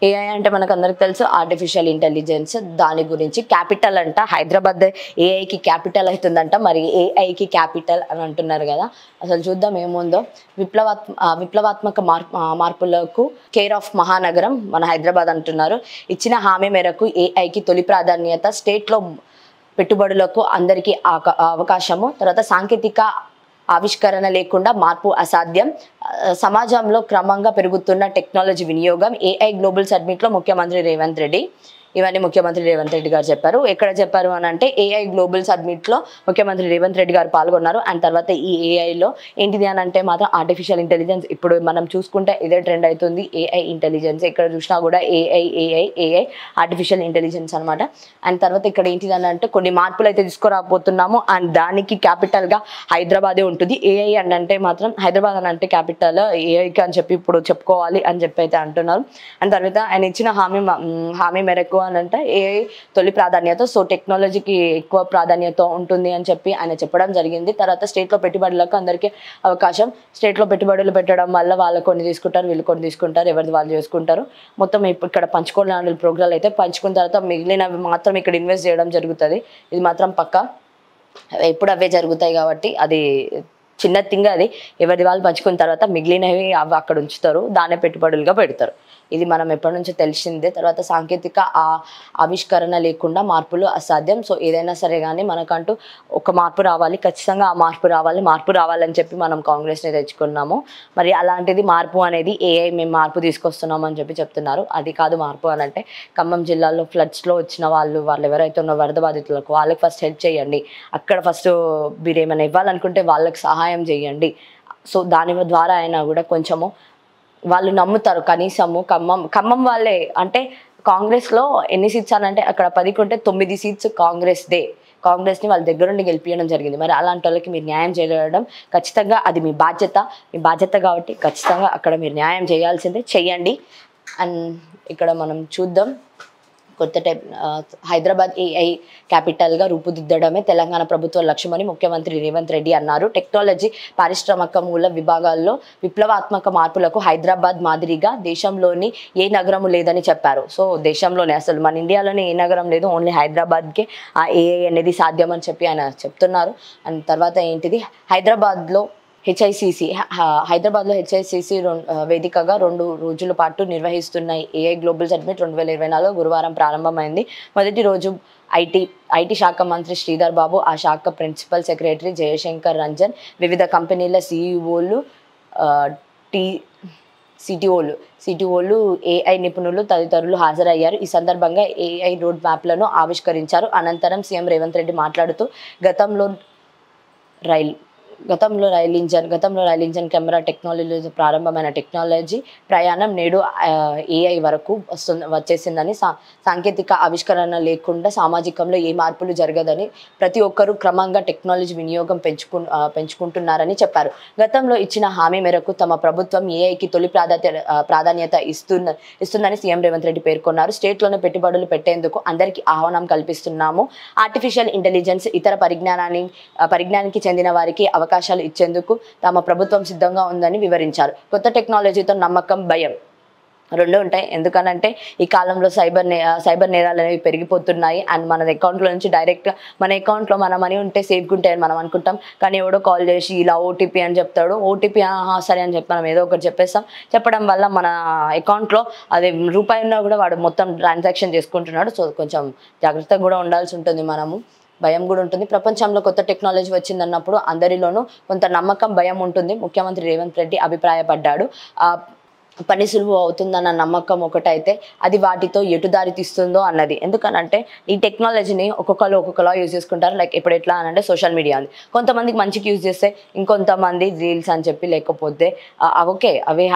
AI అంటే మనకందరికి తెలుసు artificial intelligence. దాని గురించి క్యాపిటల్ అంట, హైదరాబాద్ ఏఐకి క్యాపిటల్ అవుతుందంట. మరి ఏఐకి క్యాపిటల్ అని అంటున్నారు కదా, అసలు చూద్దాం ఏముందో. విప్లవాత్మక మార్పులకు కేర్ ఆఫ్ మహానగరం మన హైదరాబాద్ అంటున్నారు. ఇచ్చిన హామీ మేరకు ఏఐకి తొలి ప్రాధాన్యత, స్టేట్లో పెట్టుబడులకు అందరికీ అవకాశము, తర్వాత సాంకేతిక ఆవిష్కరణ లేకుండా మార్పు అసాధ్యం, సమాజంలో క్రమంగా పెరుగుతున్న టెక్నాలజీ వినియోగం, ఏఐ గ్లోబల్ సబ్మిట్లో ముఖ్యమంత్రి రేవంత్ రెడ్డి. ఇవన్నీ ముఖ్యమంత్రి రేవంత్ రెడ్డి గారు చెప్పారు. ఎక్కడ చెప్పారు అని అంటే ఏఐ గ్లోబల్ సబ్మిట్లో ముఖ్యమంత్రి రేవంత్ రెడ్డి గారు పాల్గొన్నారు. అండ్ తర్వాత ఈ ఏఐలో ఏంటిది అని అంటే మాత్రం ఆర్టిఫిషియల్ ఇంటెలిజెన్స్. ఇప్పుడు మనం చూసుకుంటే ఇదే ట్రెండ్ అవుతుంది, ఏఐ ఇంటెలిజెన్స్. ఎక్కడ చూసినా కూడా ఏఐ ఆర్టిఫిషియల్ ఇంటెలిజెన్స్ అనమాట. అండ్ తర్వాత ఇక్కడ ఏంటిది అని అంటే కొన్ని మార్పులు అయితే తీసుకురాబోతున్నాము. అండ్ దానికి క్యాపిటల్గా హైదరాబాదే ఉంటుంది. ఏఐ అని అంటే మాత్రం హైదరాబాద్ అని అంటే క్యాపిటల్ ఏఐకి అని చెప్పి ఇప్పుడు చెప్పుకోవాలి అని చెప్పి అయితే అంటున్నారు. అండ్ తర్వాత ఆయన ఇచ్చిన హామీ మేరకు అని అంటే ఏఐ తొలి ప్రాధాన్యత, సో టెక్నాలజీకి ఎక్కువ ప్రాధాన్యత ఉంటుంది అని చెప్పి ఆయన చెప్పడం జరిగింది. తర్వాత స్టేట్లో పెట్టుబడులకు అందరికీ అవకాశం. స్టేట్లో పెట్టుబడులు పెట్టడం వల్ల వాళ్ళు కొన్ని తీసుకుంటారు, వీళ్ళు కొన్ని తీసుకుంటారు, ఎవరిది వాళ్ళు చేసుకుంటారు. మొత్తం ఇక్కడ పంచుకోవడం ప్రోగ్రాలు అయితే పంచుకున్న తర్వాత మిగిలినవి మాత్రం ఇక్కడ ఇన్వెస్ట్ చేయడం జరుగుతుంది. ఇది మాత్రం పక్కా, ఎప్పుడు అవే జరుగుతాయి కాబట్టి అది చిన్న థింగ్. అది ఎవరి వాళ్ళు పంచుకున్న తర్వాత మిగిలినవి అవి అక్కడ ఉంచుతారు, దాన్నే పెట్టుబడులుగా పెడతారు. ఇది మనం ఎప్పటి నుంచో తెలిసిందే. తర్వాత సాంకేతిక ఆవిష్కరణ లేకుండా మార్పులు అసాధ్యం. సో ఏదైనా సరే కానీ మనకంటూ ఒక మార్పు రావాలి, ఖచ్చితంగా ఆ మార్పు రావాలని చెప్పి మనం కాంగ్రెస్ని తెచ్చుకున్నాము. మరి అలాంటిది మార్పు అనేది ఏఐ మేము మార్పు తీసుకొస్తున్నాము అని చెప్పి చెప్తున్నారు. అది కాదు మార్పు అని అంటే, ఖమ్మం జిల్లాలో ఫ్లడ్స్లో వచ్చిన వాళ్ళు ఎవరైతే ఉన్న వరద బాధితులకు వాళ్ళకి ఫస్ట్ హెల్ప్ చేయండి. అక్కడ ఫస్ట్ మీరు ఏమైనా ఇవ్వాలనుకుంటే వాళ్ళకి సహాయం చేయండి. సో దాని ద్వారా అయినా కూడా కొంచెము వాళ్ళు నమ్ముతారు. కనీసము ఖమ్మం వాళ్ళే అంటే కాంగ్రెస్లో ఎన్ని సీట్స్ అని అంటే అక్కడ 10 ఉంటే 9 సీట్స్ కాంగ్రెస్ని వాళ్ళ దగ్గర నుండి గెలిపించడం జరిగింది. మరి అలాంటి వాళ్ళకి మీరు న్యాయం చేయడం ఖచ్చితంగా అది మీ బాధ్యత కాబట్టి ఖచ్చితంగా అక్కడ మీరు న్యాయం చేయాల్సిందే, చెయ్యండి. అండ్ ఇక్కడ మనం చూద్దాం, కొత్త టైప్ హైదరాబాద్ ఏఐ క్యాపిటల్గా రూపుదిద్దడమే తెలంగాణ ప్రభుత్వ లక్ష్యమని ముఖ్యమంత్రి రేవంత్ రెడ్డి అన్నారు. టెక్నాలజీ, పారిశ్రామిక మూల విభాగాల్లో విప్లవాత్మక మార్పులకు హైదరాబాద్ మాదిరిగా దేశంలోని ఏ నగరము లేదని చెప్పారు. సో దేశంలోనే అసలు మన ఇండియాలోనే ఏ నగరం లేదు, ఓన్లీ హైదరాబాద్కే ఆ ఏఐ అనేది సాధ్యం అని చెప్పి ఆయన చెప్తున్నారు. అండ్ తర్వాత ఏంటిది, హైదరాబాద్లో హెచ్ఐసిసి వేదికగా 2 రోజుల పాటు నిర్వహిస్తున్న ఏఐ గ్లోబల్ సబ్మిట్ 2024 గురువారం ప్రారంభమైంది. మొదటి రోజు ఐటీ శాఖ మంత్రి శ్రీధర్ బాబు, ఆ శాఖ ప్రిన్సిపల్ సెక్రటరీ జయశంకర్ రంజన్, వివిధ కంపెనీల సిఇఓలు, సిటిఓలు, ఏఐ నిపుణులు తదితరులు హాజరయ్యారు. ఈ సందర్భంగా ఏఐ రోడ్ మ్యాప్లను ఆవిష్కరించారు. అనంతరం సీఎం రేవంత్ రెడ్డి మాట్లాడుతూ గతంలో రైల్ ఇంజన్ కెమెరా టెక్నాలజీ ప్రారంభమైన టెక్నాలజీ ప్రయాణం నేడు ఏఐ వరకు వచ్చేసిందని, సాంకేతిక ఆవిష్కరణ లేకుండా సామాజికంలో ఏ మార్పులు జరగదని, ప్రతి ఒక్కరూ క్రమంగా టెక్నాలజీ వినియోగం పెంచుకుంటున్నారని చెప్పారు. గతంలో ఇచ్చిన హామీ మేరకు తమ ప్రభుత్వం ఏఐకి తొలి ప్రాధాన్యత ఇస్తుందని సీఎం రేవంత్ రెడ్డి పేర్కొన్నారు. స్టేట్లోనే పెట్టుబడులు పెట్టేందుకు అందరికీ ఆహ్వానం కల్పిస్తున్నాము. ఆర్టిఫిషియల్ ఇంటెలిజెన్స్, ఇతర పరిజ్ఞానానికి చెందిన వారికి అవకాశాలు ఇచ్చేందుకు తమ ప్రభుత్వం సిద్ధంగా ఉందని వివరించారు. కొత్త టెక్నాలజీతో నమ్మకం, భయం రెండు ఉంటాయి. ఎందుకనంటే ఈ కాలంలో సైబర్ నేరాలు అనేవి పెరిగిపోతున్నాయి. అండ్ మన అకౌంట్లో నుంచి డైరెక్ట్గా మన అకౌంట్లో మన మనీ ఉంటే సేఫ్గా ఉంటాయని మనం అనుకుంటాం. కానీ ఎవడో కాల్ చేసి ఇలా ఓటీపీ అని చెప్తాడు. ఓటీపీ సరే అని చెప్పి మనం ఏదో ఒకటి చెప్పడం వల్ల మన అకౌంట్లో అది రూపాయి ఉన్నా కూడా వాడు మొత్తం ట్రాన్సాక్షన్ చేసుకుంటున్నాడు. సో కొంచెం జాగ్రత్తగా కూడా ఉండాల్సి ఉంటుంది, మనము భయం కూడా ఉంటుంది. ప్రపంచంలో కొత్త టెక్నాలజీ వచ్చిందన్నప్పుడు అందరిలోనూ కొంత నమ్మకం, భయం ఉంటుంది. ముఖ్యమంత్రి రేవంత్ రెడ్డి అభిప్రాయపడ్డాడు. పని సులువు అవుతుందన్న నమ్మకం ఒకటైతే అది వాటితో ఎటు దారి తీస్తుందో అన్నది. ఎందుకనంటే ఈ టెక్నాలజీని ఒక్కొక్కలా యూజ్ చేసుకుంటారు. లైక్ ఇప్పుడు ఎట్లా అనంటే సోషల్ మీడియా ఉంది, కొంతమందికి మంచికి యూజ్ చేస్తే, ఇంకొంతమంది రీల్స్ అని చెప్పి లేకపోతే ఓకే అవి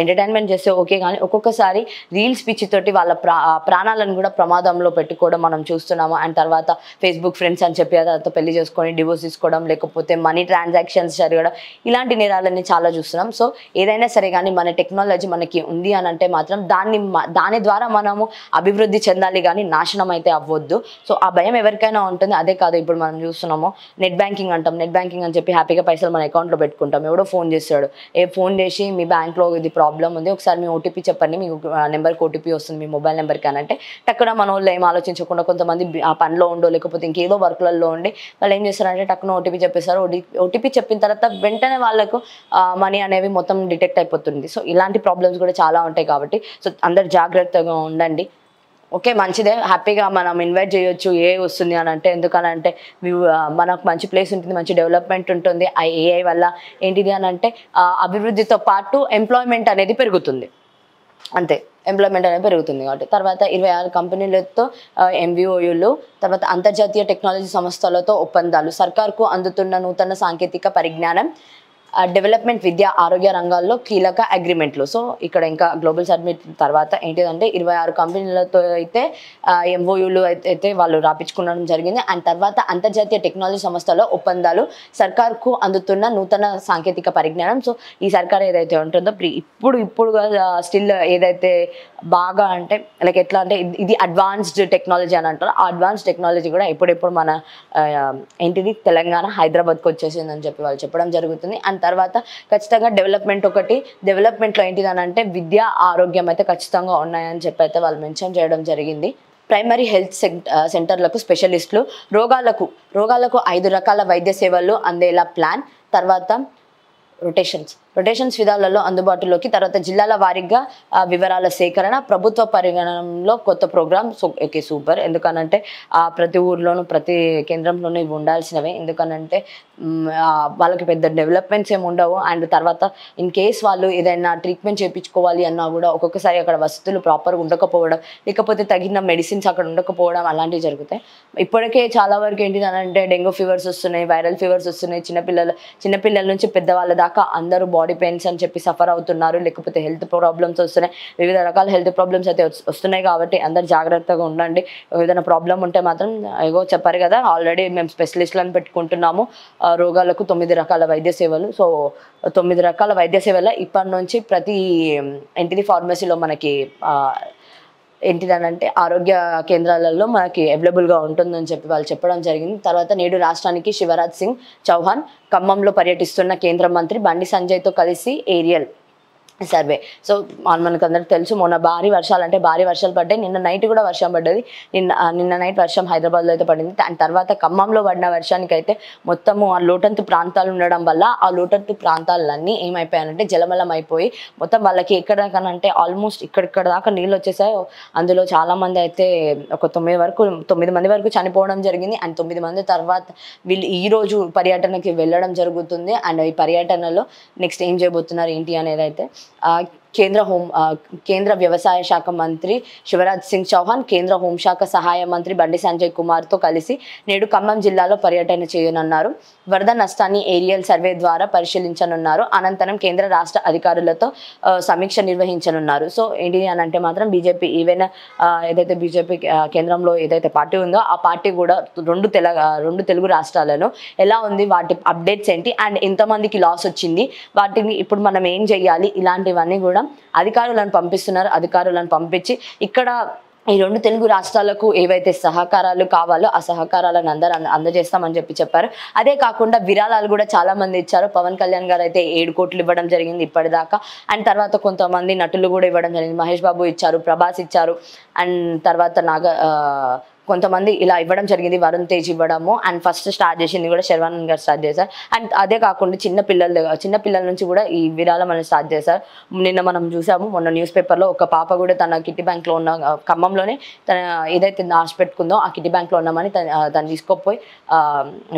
ఎంటర్టైన్మెంట్ చేస్తే ఓకే. కానీ ఒక్కొక్కసారి రీల్స్ పిచ్చితోటి వాళ్ళ ప్రాణాలను కూడా ప్రమాదంలో పెట్టుకోవడం మనం చూస్తున్నాము. అండ్ తర్వాత ఫేస్బుక్ ఫ్రెండ్స్ అని చెప్పి అదంతా పెళ్లి చేసుకొని డివోర్స్ తీసుకోవడం, లేకపోతే మనీ ట్రాన్సాక్షన్స్ జరగడం, ఇలాంటి నేరాలన్నీ చాలా చూస్తున్నాం. సో ఏదైనా సరే కానీ మన టెక్నాలజీ టెక్నాలజీ మనకి ఉంది అని అంటే మాత్రం దాని ద్వారా మనము అభివృద్ధి చెందాలి కానీ నాశనం అయితే అవ్వద్దు. సో ఆ భయం ఎవరికైనా ఉంటుంది. అదే కాదు, ఇప్పుడు మనం చూస్తున్నాము నెట్ బ్యాంకింగ్ అంటాం, నెట్ బ్యాంకింగ్ అని చెప్పి హ్యాపీగా పైసలు మన అకౌంట్లో పెట్టుకుంటాం. ఎవడో ఫోన్ చేస్తాడు, ఫోన్ చేసి మీ బ్యాంక్లో ఇది ప్రాబ్లం ఉంది, ఒకసారి మీ ఓటీపీ చెప్పండి, మీ నెంబర్కి ఓటీపీ వస్తుంది మీ మొబైల్ నెంబర్కి అని అంటే టక్కున మన వాళ్ళు ఏం ఆలోచించకుండా, కొంతమంది ఆ పనిలో ఉండో లేకపోతే ఇంకేదో వర్క్లలో ఉండి వాళ్ళు ఏం చేస్తారంటే టక్కున ఓటీపీ చెప్పేస్తారు. ఓటీపీ చెప్పిన తర్వాత వెంటనే వాళ్ళకు మనీ అనేవి మొత్తం డిటెక్ట్ అయిపోతుంది. సో ఇలాంటి ప్రాబ్లమ్స్ కూడా చాలా ఉంటాయి కాబట్టి సో అందరు జాగ్రత్తగా ఉండండి. ఓకే, మంచిదే, హ్యాపీగా మనం ఇన్వైట్ చేయొచ్చు ఏ వస్తుంది అని అంటే. ఎందుకనంటే మనకు మంచి ప్లేస్ ఉంటుంది, మంచి డెవలప్మెంట్ ఉంటుంది. ఆ ఏఐ వల్ల ఏంటిది అని అంటే అభివృద్ధితో పాటు ఎంప్లాయ్మెంట్ అనేది పెరుగుతుంది. అంతే, ఎంప్లాయ్మెంట్ అనేది పెరుగుతుంది కాబట్టి. తర్వాత 26 కంపెనీలతో ఎంవిఓయులు, తర్వాత అంతర్జాతీయ టెక్నాలజీ సంస్థలతో ఒప్పందాలు, సర్కార్కు అందుతున్న నూతన సాంకేతిక పరిజ్ఞానం, డెవలప్మెంట్, విద్య, ఆరోగ్య రంగాల్లో కీలక అగ్రిమెంట్లు. సో ఇక్కడ ఇంకా గ్లోబల్ సబ్మిట్ తర్వాత ఏంటిదంటే 26 కంపెనీలతో అయితే ఎంఓయూలు అయితే వాళ్ళు రాపించుకోవడం జరిగింది. అండ్ తర్వాత అంతర్జాతీయ టెక్నాలజీ సంస్థలో ఒప్పందాలు, సర్కార్కు అందుతున్న నూతన సాంకేతిక పరిజ్ఞానం. సో ఈ సర్కార్ ఏదైతే ఉంటుందో ఇప్పుడు స్టిల్ ఏదైతే బాగా అంటే లైక్ ఎట్లా అంటే ఇది అడ్వాన్స్డ్ టెక్నాలజీ అని అంటారు. ఆ అడ్వాన్స్డ్ టెక్నాలజీ కూడా ఎప్పుడెప్పుడు మన ఏంటిది తెలంగాణ హైదరాబాద్కి వచ్చేసిందని చెప్పి వాళ్ళు చెప్పడం జరుగుతుంది. అండ్ తర్వాత ఖచ్చితంగా డెవలప్మెంట్లో ఏంటిది అని అంటే విద్య, ఆరోగ్యం అయితే ఖచ్చితంగా ఉన్నాయని చెప్పి అయితే వాళ్ళు మెన్షన్ చేయడం జరిగింది. ప్రైమరీ హెల్త్ సెంటర్లకు స్పెషలిస్టులు, రోగాలకు 5 రకాల వైద్య సేవలు అందేలా ప్లాన్. తర్వాత రొటేషన్స్ విధాలలో అందుబాటులోకి. తర్వాత జిల్లాల వారీగా వివరాల సేకరణ, ప్రభుత్వ పరిగణనలో కొత్త ప్రోగ్రామ్. Okay, super. ఎందుకనంటే ప్రతి ఊర్లోనూ ప్రతి కేంద్రంలోనూ ఇవి ఉండాల్సినవే. ఎందుకనంటే వాళ్ళకి పెద్ద డెవలప్మెంట్స్ ఏమి ఉండవు. అండ్ తర్వాత ఇన్ కేస్ వాళ్ళు ఏదైనా ట్రీట్మెంట్ చేయించుకోవాలి అన్నా కూడా ఒక్కొక్కసారి అక్కడ వసతులు ప్రాపర్గా ఉండకపోవడం, లేకపోతే తగిన మెడిసిన్స్ అక్కడ ఉండకపోవడం అలాంటివి జరుగుతాయి. ఇప్పటికే చాలా వరకు ఏంటిది అని అంటే డెంగ్యూ ఫీవర్స్ వస్తున్నాయి, వైరల్ ఫీవర్స్ వస్తున్నాయి. చిన్నపిల్లల నుంచి పెద్దవాళ్ళ దాకా అందరూ బాడీ పెయిన్స్ అని చెప్పి సఫర్ అవుతున్నారు, లేకపోతే హెల్త్ ప్రాబ్లమ్స్ వస్తున్నాయి. వివిధ రకాల హెల్త్ ప్రాబ్లమ్స్ అయితే వస్తున్నాయి కాబట్టి అందరు జాగ్రత్తగా ఉండండి. ఏదైనా ప్రాబ్లం ఉంటే మాత్రం ఏగో చెప్పారు కదా, ఆల్రెడీ మేము స్పెషలిస్టులను పెట్టుకుంటున్నాము. రోగాలకు 9 రకాల వైద్య సేవలు. సో 9 రకాల వైద్య సేవల ఇప్పటి నుంచి ప్రతి ఏంటిది ఫార్మసీలో మనకి ఏంటిదనంటే ఆరోగ్య కేంద్రాలలో మనకి అవైలబుల్గా ఉంటుందని చెప్పి వాళ్ళు చెప్పడం జరిగింది. తర్వాత నేడు రాష్ట్రానికి శివరాజ్ సింగ్ చౌహాన్ ఖమ్మంలో పర్యటిస్తున్న కేంద్ర మంత్రి బండి సంజయ్తో కలిసి ఏరియల్ సర్వే. సో మనకు అందరికి తెలుసు, మొన్న భారీ వర్షాలు పడ్డాయి. నిన్న నైట్ కూడా వర్షం పడ్డది. నిన్న నైట్ వర్షం హైదరాబాద్లో అయితే పడింది. దాని తర్వాత ఖమ్మంలో పడిన వర్షానికి అయితే మొత్తము ఆ లోటంతు ప్రాంతాలు ఉండడం వల్ల ఆ లోటంతు ప్రాంతాలన్నీ ఏమైపోయాయంటే జలమలం అయిపోయి మొత్తం వాళ్ళకి ఎక్కడ దాకానంటే ఆల్మోస్ట్ ఇక్కడ దాకా నీళ్ళు వచ్చేసాయి. అందులో చాలా మంది అయితే ఒక 9 మంది వరకు చనిపోవడం జరిగింది. అండ్ 9 మంది తర్వాత వీళ్ళు ఈరోజు పర్యటనకి వెళ్ళడం జరుగుతుంది. అండ్ ఈ పర్యటనలో నెక్స్ట్ ఏం చేయబోతున్నారు ఏంటి అనేది అయితే కేంద్ర వ్యవసాయ శాఖ మంత్రి శివరాజ్ సింగ్ చౌహాన్, కేంద్ర హోంశాఖ సహాయ మంత్రి బండి సంజయ్ కుమార్తో కలిసి నేడు ఖమ్మం జిల్లాలో పర్యటన చేయనున్నారు. వరద నష్టాన్ని ఏరియల్ సర్వే ద్వారా పరిశీలించనున్నారు. అనంతరం కేంద్ర రాష్ట్ర అధికారులతో సమీక్ష నిర్వహించనున్నారు. సో ఏంటి అని అంటే మాత్రం బీజేపీ ఏదైతే బీజేపీ కేంద్రంలో ఏదైతే పార్టీ ఉందో ఆ పార్టీ కూడా రెండు తెలుగు రాష్ట్రాలను ఎలా ఉంది, వాటి అప్డేట్స్ ఏంటి, అండ్ ఎంతమందికి లాస్ వచ్చింది, వాటిని ఇప్పుడు మనం ఏం చేయాలి, ఇలాంటివన్నీ కూడా అధికారులను పంపిస్తున్నారు. అధికారులను పంపించి ఇక్కడ ఈ 2 తెలుగు రాష్ట్రాలకు ఏవైతే సహకారాలు కావాలో ఆ సహకారాలను అందజేస్తామని చెప్పారు. అదే కాకుండా విరాళాలు కూడా చాలా మంది ఇచ్చారు. పవన్ కళ్యాణ్ గారు అయితే 7 కోట్లు ఇవ్వడం జరిగింది ఇప్పటిదాకా. అండ్ తర్వాత కొంతమంది నటులు కూడా ఇవ్వడం జరిగింది. మహేష్ బాబు ఇచ్చారు, ప్రభాస్ ఇచ్చారు, అండ్ తర్వాత కొంతమంది ఇలా ఇవ్వడం జరిగింది. వరుణ్ తేజ్ ఇవ్వడము, అండ్ ఫస్ట్ స్టార్ట్ చేసింది కూడా శర్వానంద్ గారు స్టార్ట్ చేశారు. అండ్ అదే కాకుండా చిన్న పిల్లల నుంచి కూడా ఈ విరాళం అనేది స్టార్ట్ చేశారు. నిన్న మనం చూసాము, మొన్న న్యూస్ పేపర్లో ఒక పాప కూడా తన కిట్టి బ్యాంక్లో ఉన్న ఖమ్మంలోనే తన ఏదైతే ఆశ పెట్టుకుందో ఆ కిట్టి బ్యాంక్లో ఉన్నామని తను తీసుకోపోయి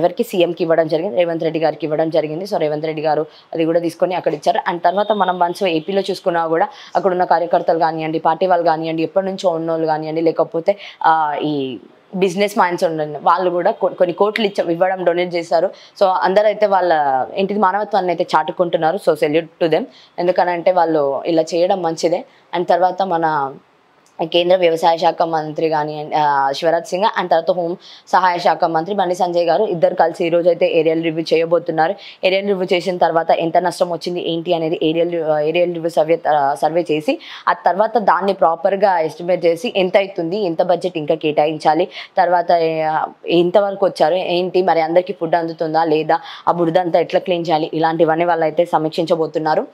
ఎవరికి సీఎంకి ఇవ్వడం జరిగింది, రేవంత్ రెడ్డి గారికి ఇవ్వడం జరిగింది. సో రేవంత్ రెడ్డి గారు అది కూడా తీసుకొని అక్కడ ఇచ్చారు. అండ్ తర్వాత మనం వన్స్ ఏపీలో చూసుకున్నా కూడా అక్కడ ఉన్న కార్యకర్తలు కానివ్వండి, పార్టీ వాళ్ళు కానివ్వండి, ఎప్పటి నుంచో ఉన్నోళ్ళు కానివ్వండి, లేకపోతే ఈ బిజినెస్ మైండ్స్ ఉండండి, వాళ్ళు కూడా కొన్ని కోట్లు ఇవ్వడం డొనేట్ చేశారు. సో అందరైతే వాళ్ళ ఏంటిది మానవత్వాన్ని అయితే చాటుకుంటున్నారు. So salute to them. ఎందుకనంటే వాళ్ళు ఇలా చేయడం మంచిదే. అండ్ తర్వాత మన కేంద్ర వ్యవసాయ శాఖ మంత్రి కానీ శివరాజ్ సింగ్ అండ్ తర్వాత హోం సహాయ శాఖ మంత్రి బండి సంజయ్ గారు ఇద్దరు కలిసి ఈ రోజు అయితే ఏరియల్ రివ్యూ చేయబోతున్నారు. ఏరియల్ రివ్యూ చేసిన తర్వాత ఎంత నష్టం వచ్చింది ఏంటి అనేది ఏరియల్ రివ్యూ సర్వే చేసి ఆ తర్వాత దాన్ని ప్రాపర్గా ఎస్టిమేట్ చేసి ఎంత అవుతుంది, ఎంత బడ్జెట్ ఇంకా కేటాయించాలి, తర్వాత ఎంతవరకు వచ్చారు ఏంటి, మరి అందరికీ ఫుడ్ అందుతుందా లేదా, ఆ బురద అంతా ఎట్లా క్లీన్ చేయాలి, ఇలాంటివన్నీ వాళ్ళు అయితే సమీక్షించబోతున్నారు.